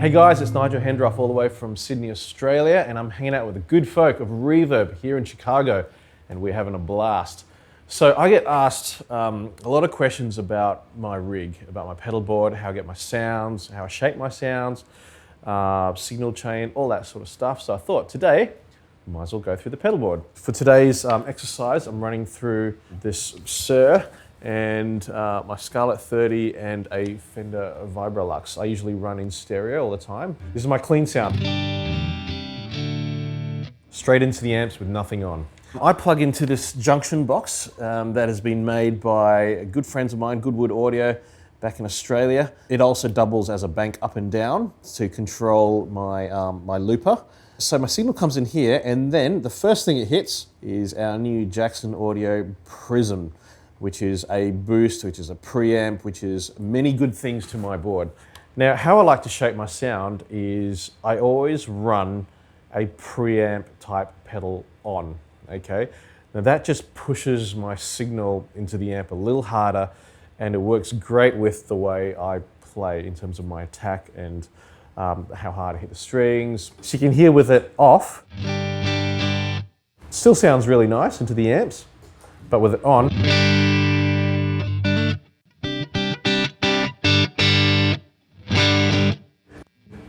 Hey guys, it's Nigel Hendroff all the way from Sydney, Australia, and I'm hanging out with the good folk of Reverb here in Chicago, and we're having a blast. So I get asked a lot of questions about my rig, about my pedal board, how I get my sounds, how I shape my sounds, signal chain, all that sort of stuff. So I thought today, might as well go through the pedal board. For today's exercise, I'm running through this Sir and my Scarlett 30 and a Fender Vibrolux. I usually run in stereo all the time. This is my clean sound. Straight into the amps with nothing on. I plug into this junction box that has been made by good friends of mine, Goodwood Audio, back in Australia. It also doubles as a bank up and down to control my, my looper. So my signal comes in here, and then the first thing it hits is our new Jackson Audio Prism, which is a boost, which is a preamp, which is many good things to my board. Now, how I like to shape my sound is I always run a preamp type pedal on, okay? Now that just pushes my signal into the amp a little harder, and it works great with the way I play in terms of my attack and how hard I hit the strings. So you can hear with it off, it still sounds really nice into the amps, but with it on,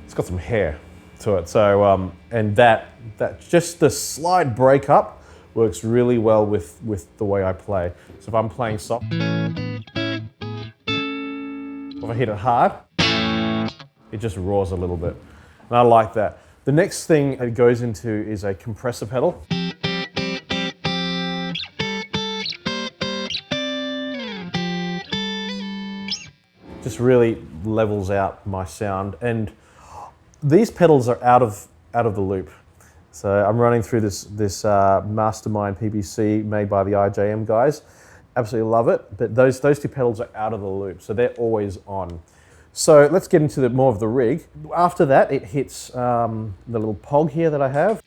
it's got some hair to it. So, and that just the slight break up works really well with the way I play. So if I'm playing soft, if I hit it hard, it just roars a little bit. And I like that. The next thing it goes into is a compressor pedal. Just really levels out my sound, and these pedals are out of the loop. So I'm running through this Mastermind PBC made by the IJM guys. Absolutely love it, but those two pedals are out of the loop, so they're always on. So let's get into more of the rig. After that, it hits the little pog here that I have.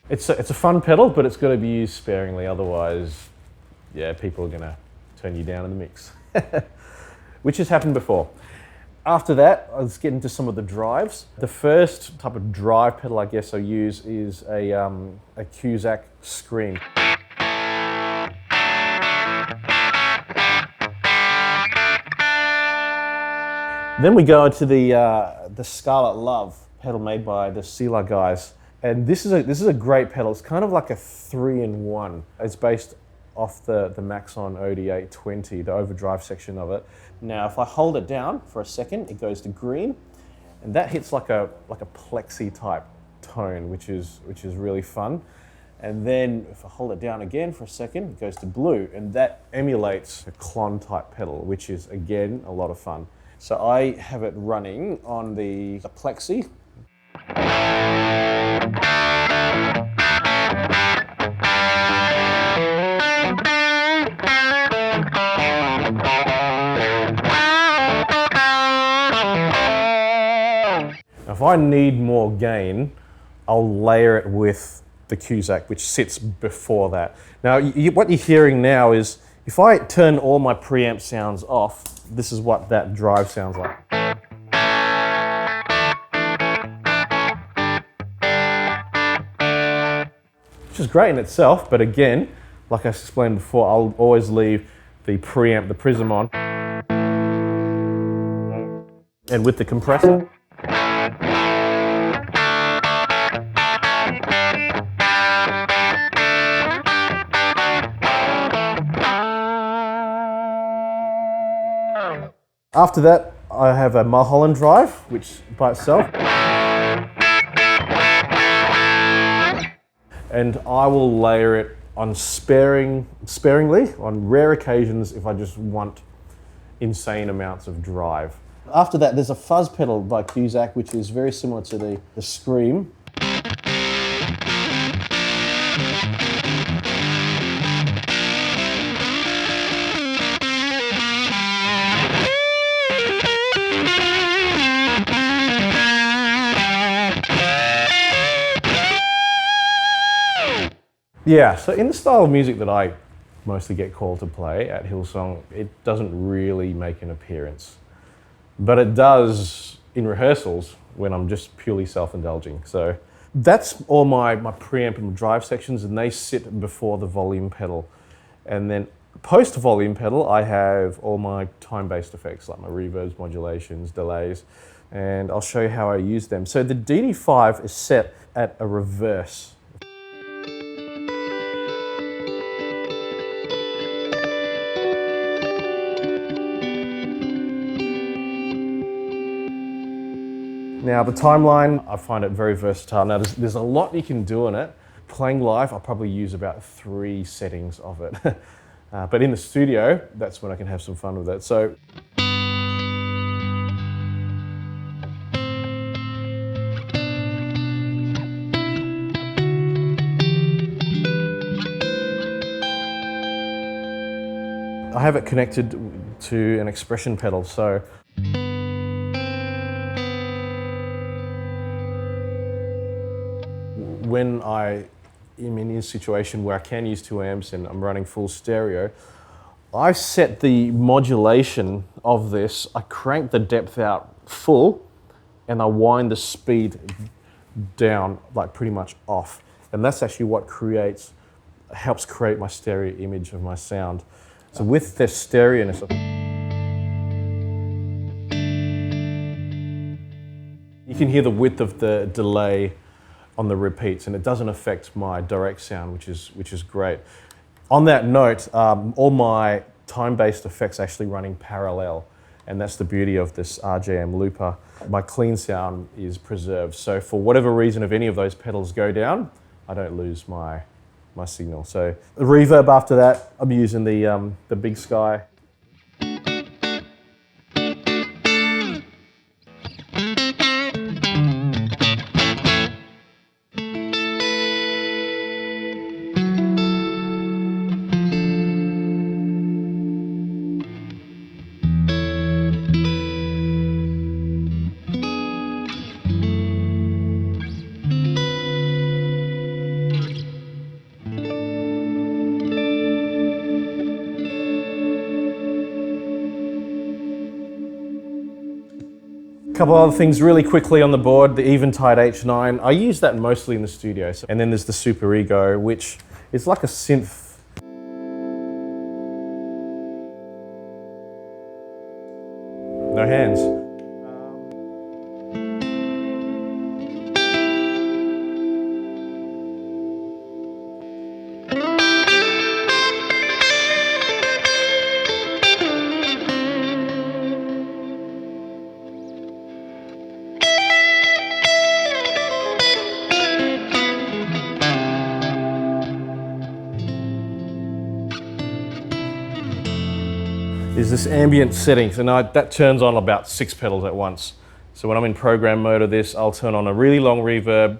It's a fun pedal, but it's got to be used sparingly, otherwise, yeah, people are going to turn you down in the mix, which has happened before. After that, let's get into some of the drives. The first type of drive pedal I guess I use is a Cusack Scream. Then we go into the Scarlett Love pedal made by the Sealer guys. And this is a great pedal. It's kind of like a 3-in-1. It's based off the Maxon OD820, the Overdrive section of it. Now, if I hold it down for a second, it goes to green, and that hits like a plexi type tone, which is really fun. And then if I hold it down again for a second, it goes to blue, and that emulates a clon type pedal, which is again a lot of fun. So I have it running on the plexi. If I need more gain, I'll layer it with the Cusack, which sits before that. Now, what you're hearing now is, if I turn all my preamp sounds off, this is what that drive sounds like. Which is great in itself, but again, like I explained before, I'll always leave the preamp, the Prism on. And with the compressor, after that, I have a Mulholland Drive, which by itself. And I will layer it on sparingly, on rare occasions if I just want insane amounts of drive. After that, there's a fuzz pedal by Cusack, which is very similar to the Scream. Yeah, so in the style of music that I mostly get called to play at Hillsong, it doesn't really make an appearance. But it does in rehearsals when I'm just purely self-indulging. So that's all my preamp and drive sections, and they sit before the volume pedal. And then post volume pedal, I have all my time-based effects like my reverbs, modulations, delays, and I'll show you how I use them. So the DD5 is set at a reverse. Now the timeline, I find it very versatile. Now there's a lot you can do on it. Playing live, I'll probably use about 3 settings of it. But in the studio, that's when I can have some fun with it. So I have it connected to an expression pedal. So when I am in a situation where I can use 2 amps and I'm running full stereo, I set the modulation of this, I crank the depth out full, and I wind the speed down, like pretty much off. And that's actually what helps create my stereo image of my sound. So with the stereoness, you can hear the width of the delay on the repeats, and it doesn't affect my direct sound, which is great. On that note, all my time-based effects actually running parallel, and that's the beauty of this RJM looper. My clean sound is preserved, so for whatever reason, if any of those pedals go down, I don't lose my signal. So the reverb after that, I'm using the Big Sky. A couple other things really quickly on the board, the Eventide H9. I use that mostly in the studio. And then there's the Super Ego, which is like a synth. No hands. Is this ambient settings, and that turns on about 6 pedals at once. So when I'm in program mode of this, I'll turn on a really long reverb,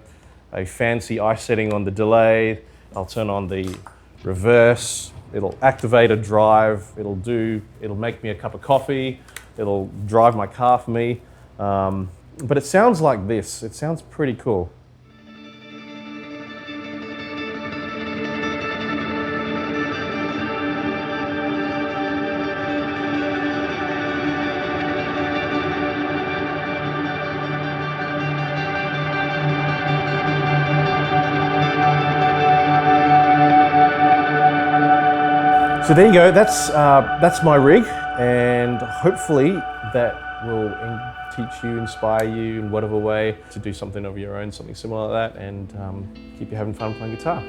a fancy ice setting on the delay, I'll turn on the reverse, it'll activate a drive, it'll make me a cup of coffee, it'll drive my car for me. But it sounds like this, it sounds pretty cool. So there you go, that's my rig, and hopefully that will teach you, inspire you in whatever way to do something of your own, something similar like that, and keep you having fun playing guitar.